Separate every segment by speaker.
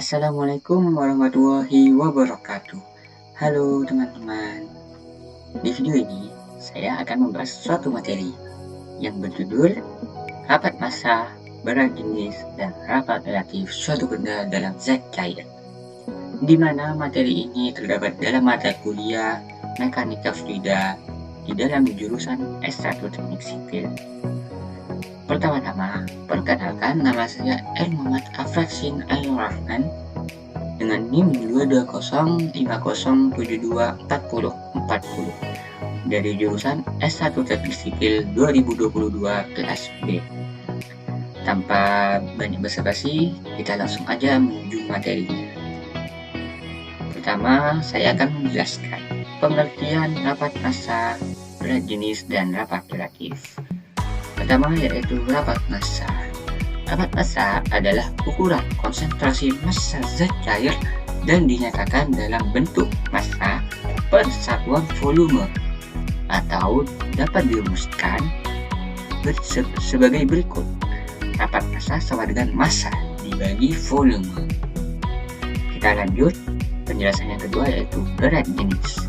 Speaker 1: Assalamualaikum warahmatullahi wabarakatuh. Halo teman-teman. Di video ini, saya akan membahas suatu materi yang berjudul rapat massa, berat jenis, dan rapat relatif suatu benda dalam zat cair. Di mana materi ini terdapat dalam mata kuliah Mekanika Fluida di dalam jurusan S1 Teknik Sipil. Pertama-tama, perkenalkan, nama saya R. Muhammad Afraksin Al-Rahman dengan NIM 22050724040 dari jurusan S1 Teknik Sipil 2022 kelas B. Tanpa banyak basa-basi, kita langsung aja menuju materinya. Pertama, saya akan menjelaskan pengertian rapat massa, berat jenis, dan rapat relatif. Pertama yaitu rapat massa. Rapat massa adalah ukuran konsentrasi massa zat cair dan dinyatakan dalam bentuk massa per satuan volume, atau dapat dirumuskan sebagai berikut. Rapat massa sama dengan massa dibagi volume. Kita lanjut, penjelasan yang kedua yaitu berat jenis.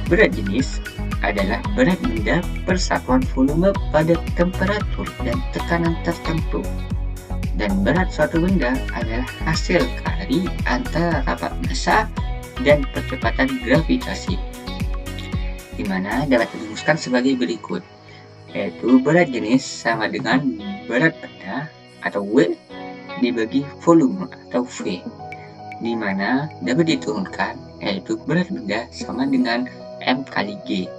Speaker 1: Berat jenis adalah berat benda per satuan volume pada temperatur dan tekanan tertentu, dan berat suatu benda adalah hasil kali antara rapat massa dan percepatan gravitasi, di mana dapat dirumuskan sebagai berikut, yaitu berat jenis sama dengan berat benda atau W dibagi volume atau V, di mana dapat diturunkan yaitu berat benda sama dengan M kali G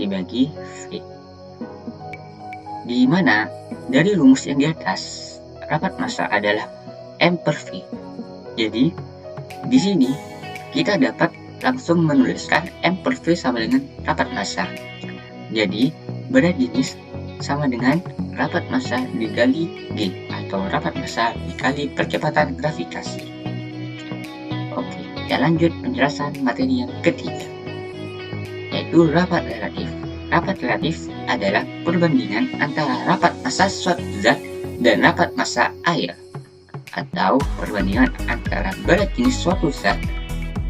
Speaker 1: dibagi V, di mana dari rumus yang di atas rapat massa adalah M per V. Jadi di sini kita dapat langsung menuliskan M per V sama dengan rapat massa. Jadi berat jenis sama dengan rapat massa dikali G, atau rapat massa dikali percepatan gravitasi. Oke, kita lanjut penjelasan materi yang ketiga, yaitu rapat relatif. Rapat relatif adalah perbandingan antara rapat massa suatu zat dan rapat massa air, atau perbandingan antara berat jenis suatu zat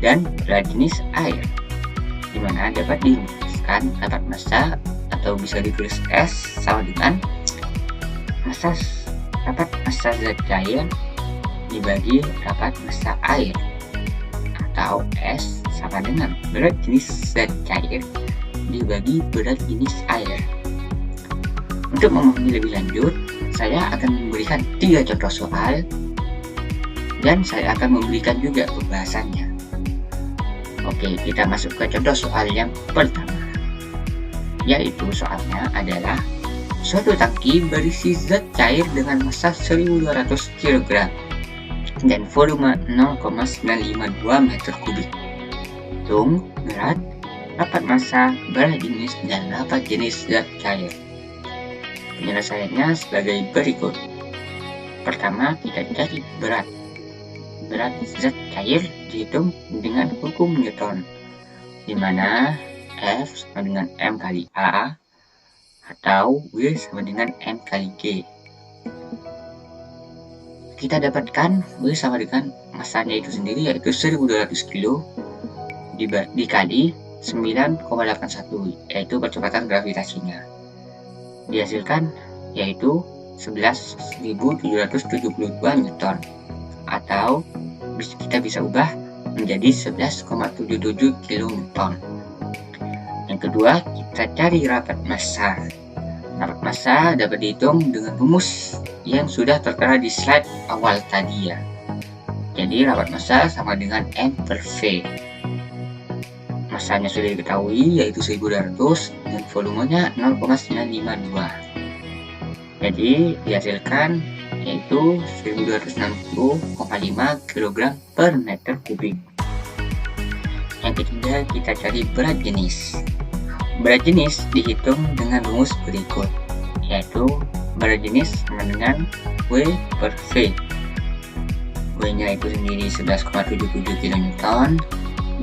Speaker 1: dan berat jenis air, di mana dapat dirumuskan rapat massa atau bisa ditulis S sama dengan rapat massa zat cair dibagi rapat massa air, atau S sama dengan berat jenis zat cair dibagi berat jenis air. Untuk memahami lebih lanjut, saya akan memberikan 3 contoh soal dan saya akan memberikan juga pembahasannya. Oke, kita masuk ke contoh soal yang pertama, yaitu soalnya adalah suatu tangki berisi zat cair dengan massa 1200 kg dan volume 0,952 meter kubik. Hitung berat, rapat massa, berat jenis, dan rapat jenis zat cair. Penyelesaiannya sebagai berikut. Pertama, kita cari berat. Berat zat cair dihitung dengan hukum Newton, di mana F sama dengan M kali A, atau W sama dengan M kali G. Kita dapatkan W sama dengan massanya itu sendiri, yaitu 1200 kg dikali 9,81, yaitu percepatan gravitasinya. Dihasilkan yaitu 11.772 Newton, atau kita bisa ubah menjadi 11,77 kN. Yang kedua, kita cari rapat massa. Rapat massa dapat dihitung dengan rumus yang sudah tertera di slide awal tadi ya. Jadi rapat massa sama dengan M per V. Massanya sudah diketahui yaitu 1200 dan volumenya 0,952. Jadi dihasilkan yaitu 1260,5 kg per meter kubik. Yang ketiga, kita cari berat jenis. Berat jenis dihitung dengan rumus berikut, yaitu berat jenis sama dengan W per V. W nya itu sendiri 11,77 kN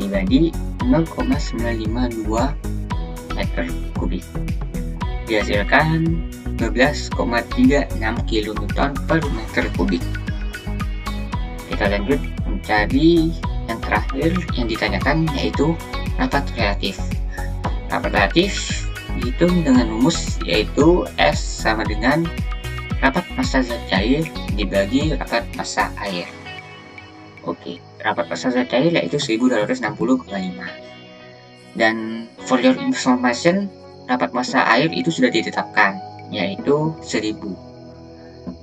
Speaker 1: dibagi 0,952 meter kubik. Dihasilkan 12,36 kN per meter kubik. Kita lanjut mencari yang terakhir yang ditanyakan, yaitu rapat relatif. Rapat relatif dihitung dengan rumus yaitu S sama dengan rapat massa zat cair dibagi rapat massa air. Oke, rapat massa zat cair yaitu 1260,5. Dan for your information, rapat massa air itu sudah ditetapkan, yaitu 1000.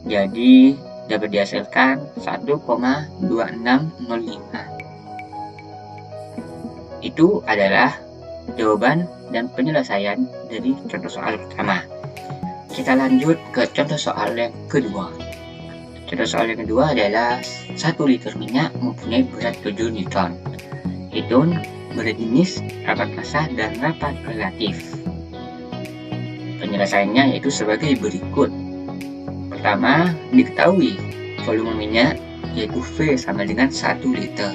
Speaker 1: Jadi dapat dihasilkan 1,2605. Itu adalah jawaban dan penyelesaian dari contoh soal pertama. Kita lanjut ke contoh soal yang kedua. Contoh soal yang kedua adalah 1 liter minyak mempunyai berat 7 Newton. Hitung berat jenis, rapat massa, dan rapat relatif. Penyelesaiannya yaitu sebagai berikut. Pertama, diketahui volume minyak yaitu V sama dengan 1 liter,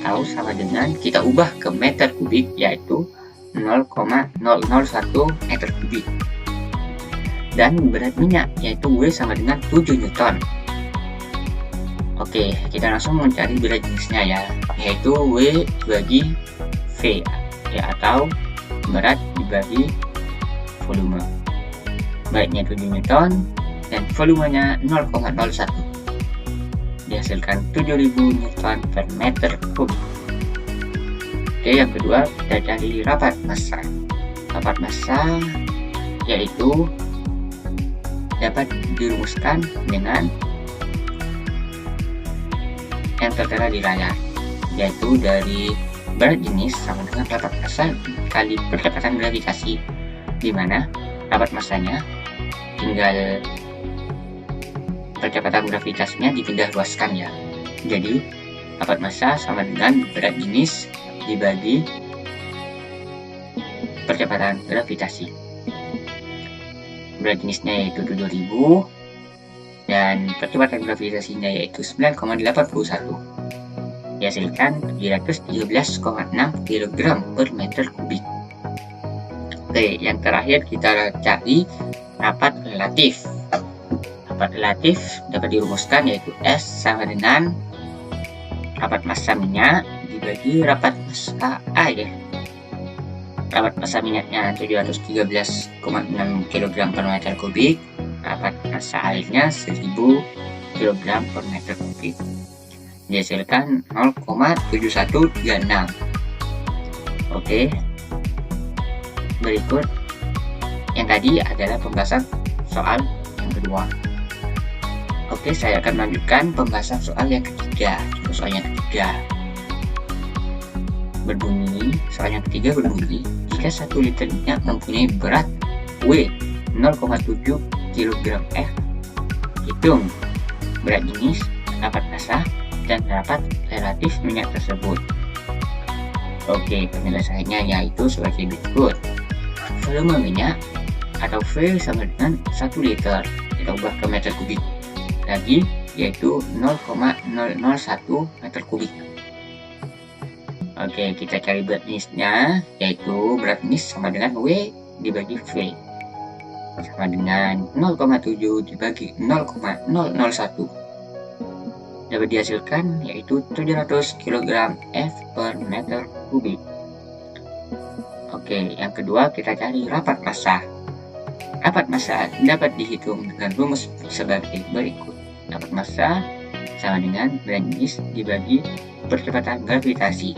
Speaker 1: atau sama dengan kita ubah ke meter kubik yaitu 0,001 meter kubik. Dan berat minyak yaitu W sama dengan 7 Newton. Oke, kita langsung mencari berat jenisnya ya, yaitu W dibagi V ya, atau berat dibagi volume. Beratnya 7 Newton dan volumenya 0,01, dihasilkan 7000 Newton per meter kubik. Oke, yang kedua kita cari rapat massa. Rapat massa yaitu dapat dirumuskan dengan yang tertera di layar, yaitu dari berat jenis sama dengan rapat massa kali percepatan gravitasi, di mana rapat massanya tinggal percepatan gravitasinya dipindah luaskan ya. Jadi rapat massa sama dengan berat jenis dibagi percepatan gravitasi. Berat jenisnya yaitu 7000 dan percepatan gravitasinya yaitu 9,81, dihasilkan 713,6 kg per meter kubik. Oke, yang terakhir kita cari rapat relatif. Rapat relatif dapat dirumuskan yaitu S sama dengan rapat massa minyak dibagi rapat massa air. Rapat massa minyaknya 713,6 kg per meter kubik, rapat massa airnya 1000 kg per meter kubik, dihasilkan 0,7136. Oke, berikut yang tadi adalah pembahasan soal yang kedua. Oke, saya akan melanjutkan pembahasan soal yang ketiga. Soal yang ketiga berbunyi, jika 1 liter minyak mempunyai berat W 0,7 kg F, hitung berat jenis, rapat massa, dan rapat relatif minyak tersebut. Oke, penyelesaiannya yaitu sebagai berikut. Volume minyak atau V sama dengan 1 liter, kita ubah ke meter kubik lagi, yaitu 0,001 meter kubik. Oke, kita cari berat jenisnya, yaitu berat jenis sama dengan W dibagi V, sama dengan 0,7 dibagi 0,001, dapat dihasilkan yaitu 700 kg F per meter kubik. Oke, yang kedua kita cari rapat massa. Rapat massa dapat dihitung dengan rumus sebagai berikut. Rapat massa sama dengan berat jenis dibagi percepatan gravitasi,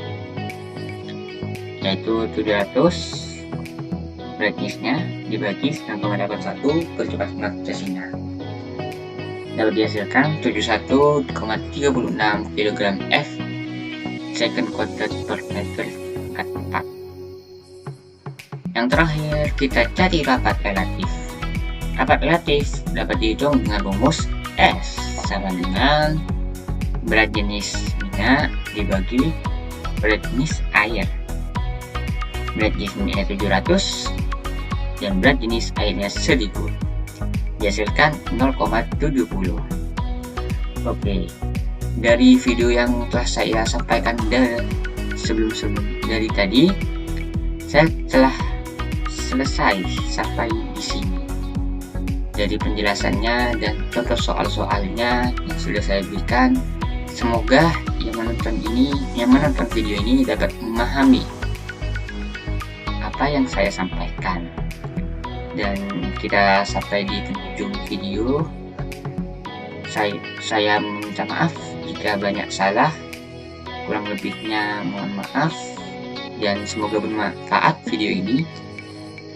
Speaker 1: yaitu 700 berat jenisnya dibagi 9,81 percepatan gravitasinya, dapat dihasilkan 71,36 kg F second quadrat per meter 4. Yang terakhir kita cari rapat relatif. Rapat relatif dapat dihitung dengan rumus S sama dengan berat jenis minyak dibagi berat jenis air. Berat jenis minyaknya 700 dan berat jenis airnya 1000, dihasilkan 0,70. Oke, dari video yang telah saya sampaikan sebelum dari tadi, saya telah selesai sampai di sini. Dari penjelasannya dan contoh soal-soalnya yang sudah saya berikan, semoga yang menonton video ini dapat memahami apa yang saya sampaikan. Dan kita sampai di penghujung video. Saya minta maaf jika banyak salah, kurang lebihnya mohon maaf, dan semoga bermanfaat video ini.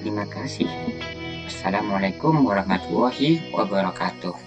Speaker 1: Terima kasih. Assalamualaikum warahmatullahi wabarakatuh.